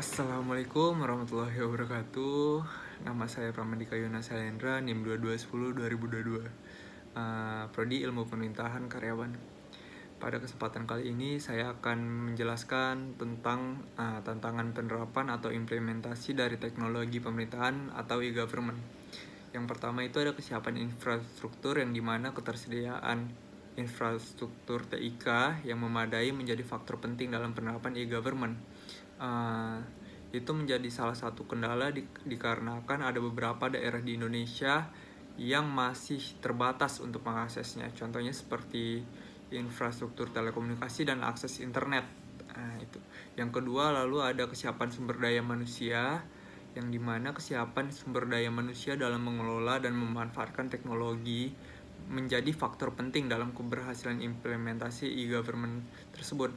Assalamualaikum warahmatullahi wabarakatuh. Nama saya Pramandika Yona Salendra, NIM 2210-2022. Prodi Ilmu Pemerintahan Karyawan. Pada kesempatan kali ini saya akan menjelaskan tentang tantangan penerapan atau implementasi dari teknologi pemerintahan atau e-government. Yang pertama itu ada kesiapan infrastruktur, yang dimana ketersediaan infrastruktur TIK yang memadai menjadi faktor penting dalam penerapan e-government. Itu menjadi salah satu kendala dikarenakan ada beberapa daerah di Indonesia yang masih terbatas untuk mengaksesnya. Contohnya seperti infrastruktur telekomunikasi dan akses internet. Itu. Yang kedua, lalu ada kesiapan sumber daya manusia, yang dimana kesiapan sumber daya manusia dalam mengelola dan memanfaatkan teknologi menjadi faktor penting dalam keberhasilan implementasi e-government tersebut.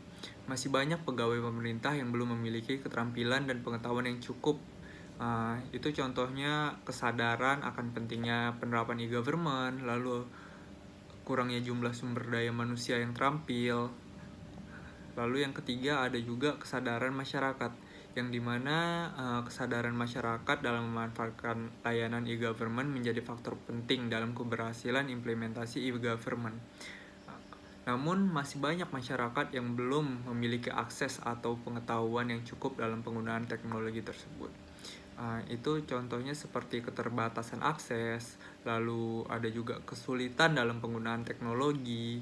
Masih banyak pegawai pemerintah yang belum memiliki keterampilan dan pengetahuan yang cukup. Itu contohnya kesadaran akan pentingnya penerapan e-government, lalu kurangnya jumlah sumber daya manusia yang terampil. Lalu yang ketiga ada juga kesadaran masyarakat, yang dimana kesadaran masyarakat dalam memanfaatkan layanan e-government menjadi faktor penting dalam keberhasilan implementasi e-government. Namun masih banyak masyarakat yang belum memiliki akses atau pengetahuan yang cukup dalam penggunaan teknologi tersebut. Itu contohnya seperti keterbatasan akses, lalu ada juga kesulitan dalam penggunaan teknologi,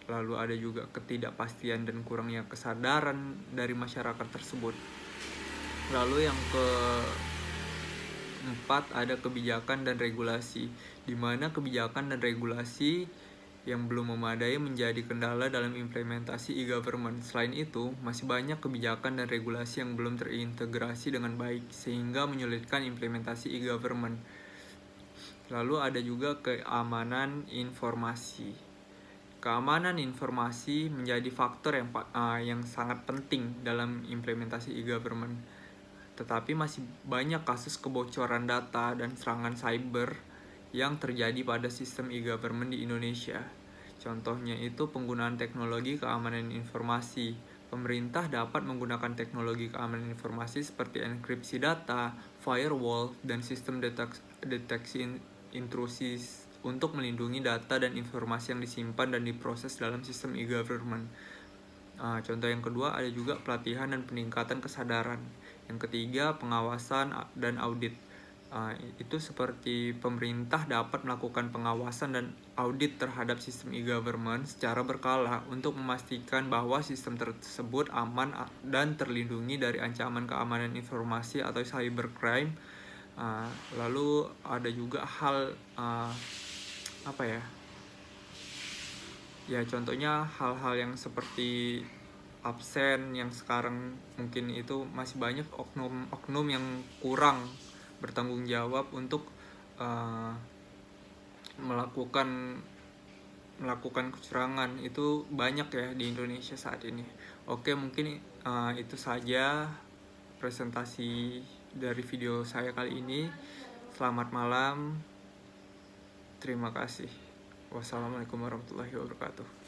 lalu ada juga ketidakpastian dan kurangnya kesadaran dari masyarakat tersebut. Lalu yang keempat ada kebijakan dan regulasi, di mana kebijakan dan regulasi yang belum memadai menjadi kendala dalam implementasi e-government. Selain itu, masih banyak kebijakan dan regulasi yang belum terintegrasi dengan baik, sehingga menyulitkan implementasi e-government. Lalu ada juga keamanan informasi. Keamanan informasi menjadi faktor yang sangat penting dalam implementasi e-government. Tetapi masih banyak kasus kebocoran data dan serangan cyber yang terjadi pada sistem e-government di Indonesia. Contohnya itu penggunaan teknologi keamanan informasi. Pemerintah dapat menggunakan teknologi keamanan informasi seperti enkripsi data, firewall, dan sistem deteksi intrusi untuk melindungi data dan informasi yang disimpan dan diproses dalam sistem e-government. Contoh yang kedua ada juga pelatihan dan peningkatan kesadaran. Yang ketiga, pengawasan dan audit. Itu seperti pemerintah dapat melakukan pengawasan dan audit terhadap sistem e-government secara berkala untuk memastikan bahwa sistem tersebut aman dan terlindungi dari ancaman keamanan informasi atau cybercrime. Lalu ada juga hal contohnya hal-hal yang seperti absen, yang sekarang mungkin itu masih banyak oknum yang kurang bertanggung jawab untuk melakukan kecurangan. Itu banyak ya di Indonesia saat ini. Oke, mungkin itu saja presentasi dari video saya kali ini. Selamat malam. Terima kasih. Wassalamualaikum warahmatullahi wabarakatuh.